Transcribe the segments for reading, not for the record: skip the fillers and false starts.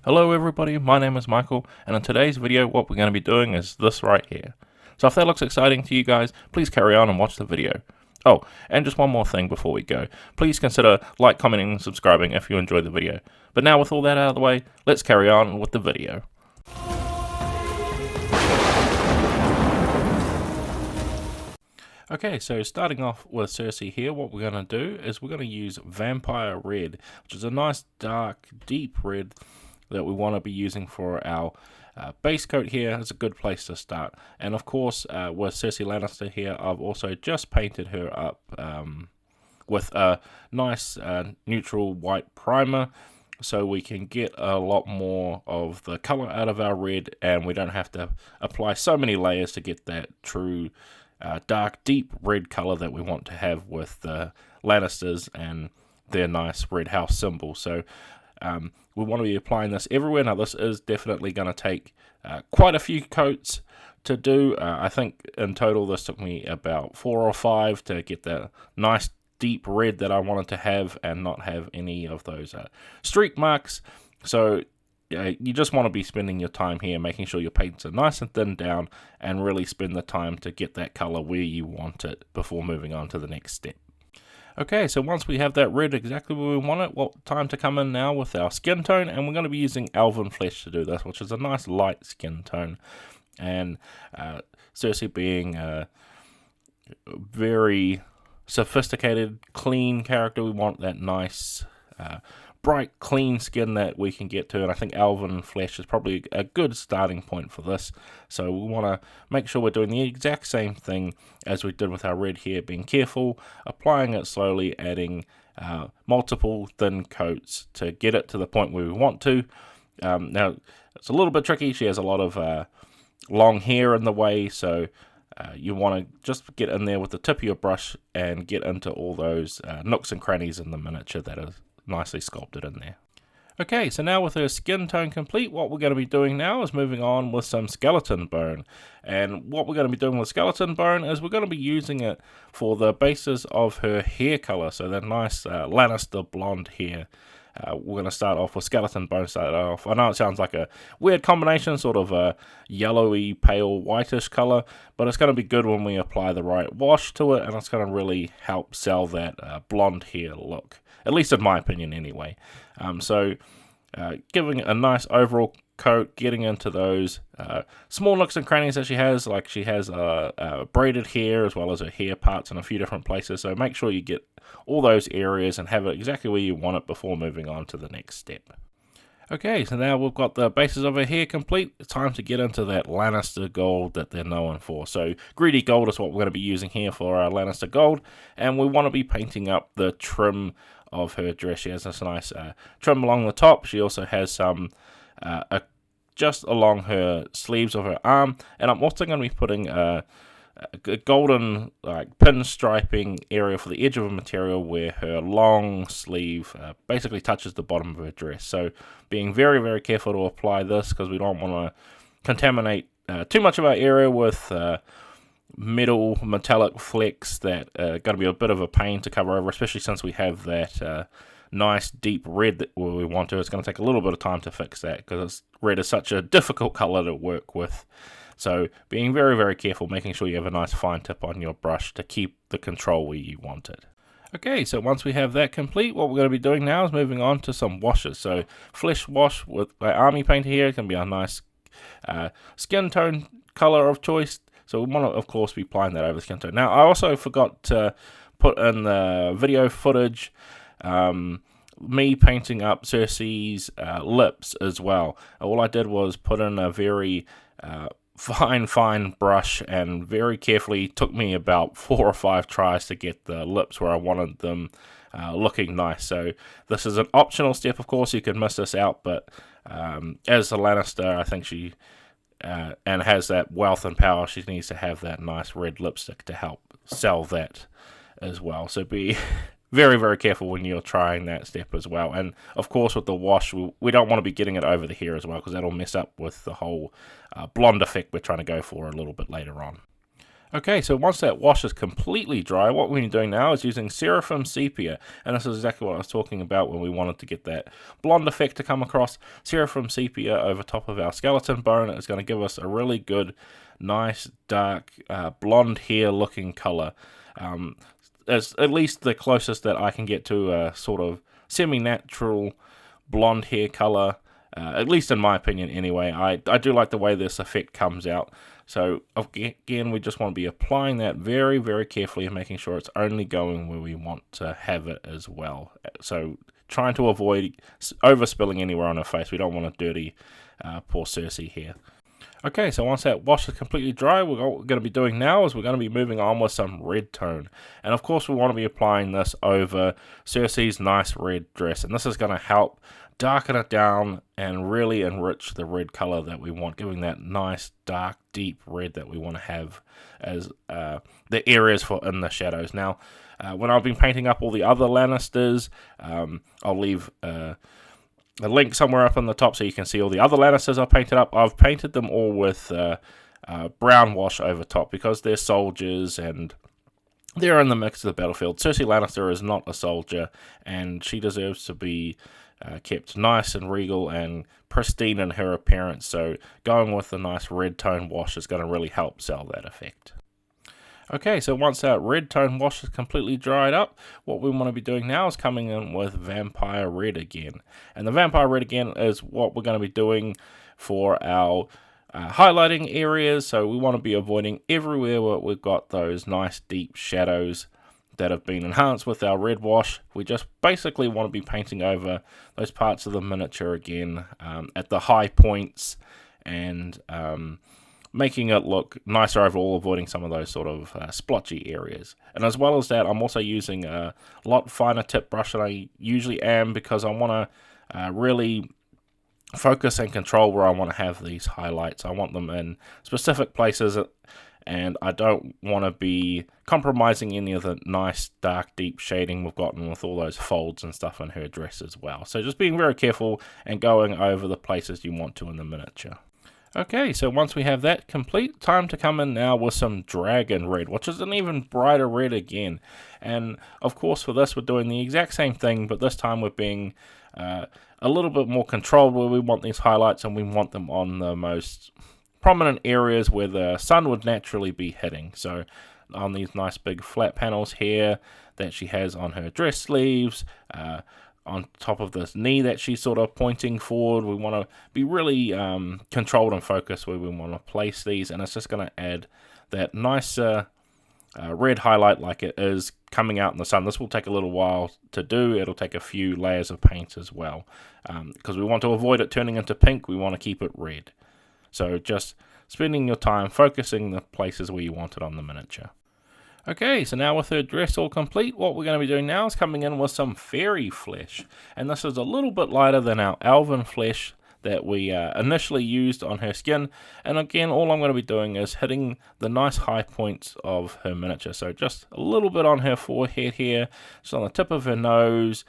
Hello everybody, my name is Michael, and in today's video what we're going to be doing is this right here. So if that looks exciting to you guys, please carry on and watch the video. Oh, and just one more thing before we go. Please consider like, commenting, and subscribing if you enjoyed the video. But now with all that out of the way, let's carry on with the video. Okay, so starting off with Cersei here, what we're going to do is we're going to use Vampire Red, which is a nice dark, deep red that we want to be using for our base coat here. It's a good place to start. And of course, with Cersei Lannister here, I've also just painted her up with a nice neutral white primer, so we can get a lot more of the color out of our red, and we don't have to apply so many layers to get that true dark, deep red color that we want to have with the Lannisters and their nice red house symbol. So we want to be applying this everywhere. Now this is definitely going to take quite a few coats to do. I think in total this took me about 4 or 5 to get that nice deep red that I wanted to have and not have any of those streak marks. So you just want to be spending your time here making sure your paints are nice and thinned down, and really spend the time to get that color where you want it before moving on to the next step. Okay, so once we have that red exactly where we want it, well, time to come in now with our skin tone, and we're going to be using Elven Flesh to do this, which is a nice light skin tone. And Cersei being a very sophisticated, clean character, we want that nice, bright, clean skin that we can get to, and I think Elven Flesh is probably a good starting point for this. So we want to make sure we're doing the exact same thing as we did with our red here, being careful, applying it slowly, adding multiple thin coats to get it to the point where we want to. Now, it's a little bit tricky. She has a lot of long hair in the way, so you want to just get in there with the tip of your brush and get into all those nooks and crannies in the miniature that is nicely sculpted in there. Okay, so now with her skin tone complete, what we're going to be doing now is moving on with some skeleton bone. And what we're going to be doing with skeleton bone is we're going to be using it for the basis of her hair color, so that nice Lannister blonde hair. We're going to start off with skeleton bone. I know it sounds like a weird combination, sort of a yellowy, pale, whitish color, but it's going to be good when we apply the right wash to it, and it's going to really help sell that blonde hair look, at least in my opinion anyway. So giving a nice overall coat, getting into those small nooks and crannies that she has, like she has braided hair as well as her hair parts in a few different places, so make sure you get all those areas and have it exactly where you want it before moving on to the next step. Okay, so now we've got the bases of her hair complete. It's time to get into that Lannister gold that they're known for. So greedy gold is what we're going to be using here for our Lannister gold, and we want to be painting up the trim of her dress. She has this nice trim along the top. She also has some just along her sleeves of her arm, and I'm also going to be putting a golden pinstriping area for the edge of a material where her long sleeve basically touches the bottom of her dress. So being very, very careful to apply this, because we don't want to contaminate too much of our area with metal metallic flecks that are going to be a bit of a pain to cover over, especially since we have that nice deep red that we want to. It's going to take a little bit of time to fix that, because red is such a difficult color to work with. So being very, very careful, making sure you have a nice fine tip on your brush to keep the control where you want it. Okay, so once we have that complete, what we're going to be doing now is moving on to some washes. So flesh wash with my army painter here. It can be a nice skin tone color of choice. So we want to, of course, be applying that over the skin tone. Now, I also forgot to put in the video footage me painting up Cersei's lips as well. All I did was put in a very fine brush, and very carefully took me about 4 or 5 tries to get the lips where I wanted them looking nice. So this is an optional step, of course. You could miss this out, but as a Lannister, I think she and has that wealth and power, she needs to have that nice red lipstick to help sell that as well. So be very, very careful when you're trying that step as well. And of course with the wash, we don't want to be getting it over the hair as well, because that'll mess up with the whole blonde effect we're trying to go for a little bit later on. Okay, so once that wash is completely dry, what we're doing now is using Seraphim Sepia, and this is exactly what I was talking about when we wanted to get that blonde effect to come across. Seraphim Sepia over top of our skeleton bone is going to give us a really good, nice, dark, blonde hair looking color. It's at least the closest that I can get to a sort of semi-natural blonde hair color, at least in my opinion anyway. I do like the way this effect comes out. So again, we just want to be applying that very, very carefully and making sure it's only going where we want to have it as well. So trying to avoid overspilling anywhere on her face. We don't want to dirty poor Cersei here. Okay, so once that wash is completely dry, what we're going to be doing now is we're going to be moving on with some red tone. And of course we want to be applying this over Cersei's nice red dress. And this is going to help darken it down and really enrich the red color that we want, giving that nice dark deep red that we want to have as the areas for in the shadows. Now when I've been painting up all the other Lannisters, I'll leave a link somewhere up on the top so you can see all the other Lannisters I've painted up. I've painted them all with brown wash over top because they're soldiers and they're in the mix of the battlefield. Cersei Lannister is not a soldier, and she deserves to be kept nice and regal and pristine in her appearance, so going with the nice red tone wash is going to really help sell that effect. Okay, so once that red tone wash is completely dried up, what we want to be doing now is coming in with Vampire Red again. And the Vampire Red again is what we're going to be doing for our highlighting areas, so we want to be avoiding everywhere where we've got those nice deep shadows that have been enhanced with our red wash. We just basically want to be painting over those parts of the miniature again at the high points and making it look nicer overall, avoiding some of those sort of splotchy areas. And as well as that, I'm also using a lot finer tip brush than I usually am because I want to really focus and control where I want to have these highlights. I want them in specific places, and I don't want to be compromising any of the nice dark deep shading we've gotten with all those folds and stuff in her dress as well. So just being very careful and going over the places you want to in the miniature. Okay, so once we have that complete, time to come in now with some Dragon Red, which is an even brighter red again. And of course for this we're doing the exact same thing, but this time we're being a little bit more controlled where we want these highlights, and we want them on the most prominent areas where the sun would naturally be hitting. So on these nice big flat panels here that she has on her dress sleeves, on top of this knee that she's sort of pointing forward, we want to be really controlled and focused where we want to place these, and it's just going to add that nice red highlight like it is coming out in the sun. This will take a little while to do. It'll take a few layers of paint as well because we want to avoid it turning into pink. We want to keep it red. So just spending your time focusing the places where you want it on the miniature. Okay, so now with her dress all complete, what we're going to be doing now is coming in with some fairy flesh. And this is a little bit lighter than our elven flesh that we initially used on her skin. And again, all I'm going to be doing is hitting the nice high points of her miniature. So just a little bit on her forehead here, just on the tip of her nose,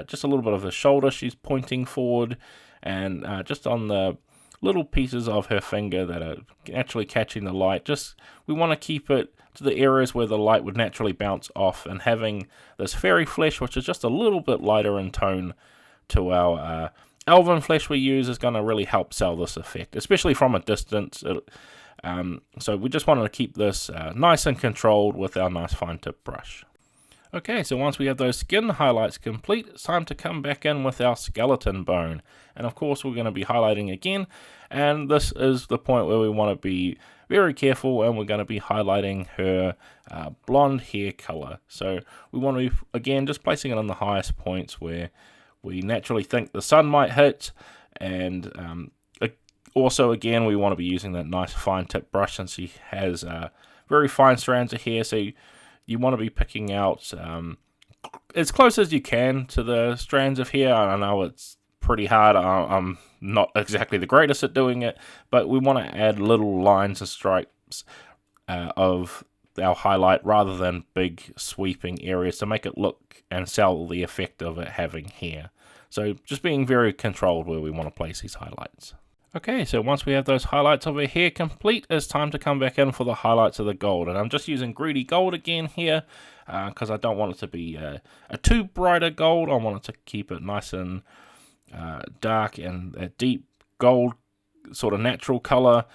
just a little bit of the shoulder she's pointing forward, and just on the little pieces of her finger that are actually catching the light. Just we want to keep it to the areas where the light would naturally bounce off, and having this fairy flesh, which is just a little bit lighter in tone to our elven flesh we use, is going to really help sell this effect, especially from a distance. So we just wanted to keep this nice and controlled with our nice fine tip brush. Okay, so once we have those skin highlights complete, it's time to come back in with our skeleton bone. And of course we're going to be highlighting again, and this is the point where we want to be very careful, and we're going to be highlighting her blonde hair color. So we want to be, again, just placing it on the highest points where we naturally think the sun might hit, and also again we want to be using that nice fine tip brush since she has very fine strands of hair, so you want to be picking out as close as you can to the strands of hair. I know it's pretty hard. I'm not exactly the greatest at doing it, but we want to add little lines and stripes of our highlight rather than big sweeping areas to make it look and sell the effect of it having hair. So just being very controlled where we want to place these highlights. Okay, so once we have those highlights over here complete, it's time to come back in for the highlights of the gold. And I'm just using greedy gold again here, because I don't want it to be a too brighter gold. I want it to keep it nice and dark and a deep gold sort of natural color,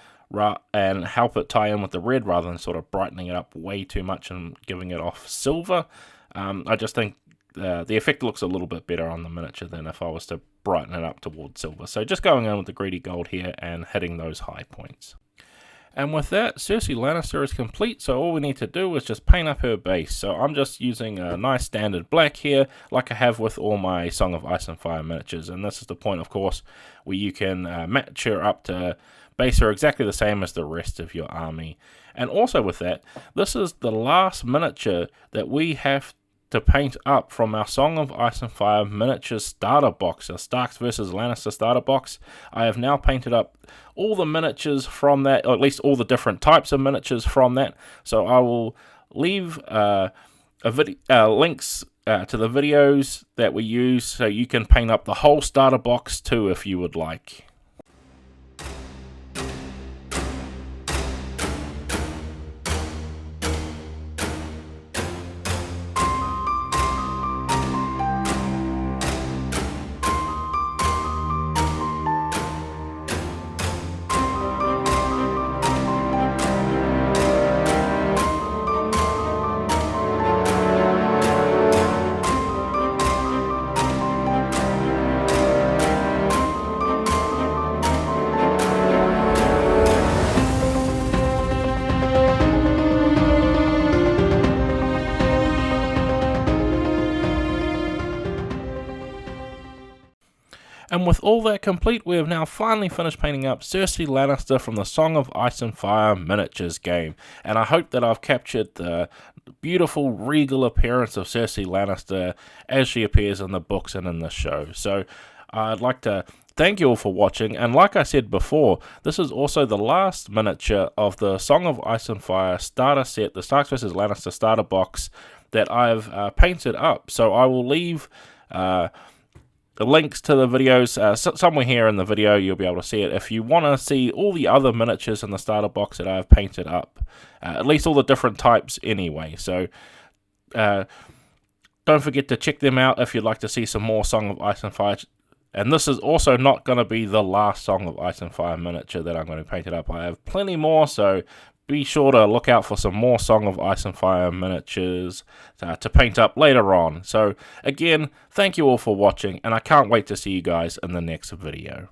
and help it tie in with the red rather than sort of brightening it up way too much and giving it off silver. I just think the effect looks a little bit better on the miniature than if I was to brighten it up towards silver. So just going in with the greedy gold here and hitting those high points. And with that, Cersei Lannister is complete, so all we need to do is just paint up her base. So I'm just using a nice standard black here, like I have with all my Song of Ice and Fire miniatures. And this is the point, of course, where you can match her up to base her exactly the same as the rest of your army. And also with that, this is the last miniature that we have to paint up from our Song of Ice and Fire miniature starter box, our Starks versus Lannister starter box. I have now painted up all the miniatures from that, or at least all the different types of miniatures from that. So I will leave links to the videos that we use, so you can paint up the whole starter box too if you would like. And with all that complete, we have now finally finished painting up Cersei Lannister from the Song of Ice and Fire miniatures game. And I hope that I've captured the beautiful regal appearance of Cersei Lannister as she appears in the books and in the show. So I'd like to thank you all for watching, and like I said before, this is also the last miniature of the Song of Ice and Fire starter set, the Starks vs Lannister starter box that I've painted up. So I will leave the links to the videos somewhere here in the video. You'll be able to see it if you want to see all the other miniatures in the starter box that I've painted up, at least all the different types anyway. So don't forget to check them out if you'd like to see some more Song of Ice and Fire. And this is also not going to be the last Song of Ice and Fire miniature that I'm going to paint it up. I have plenty more, so be sure to look out for some more Song of Ice and Fire miniatures to paint up later on. So again, thank you all for watching, and I can't wait to see you guys in the next video.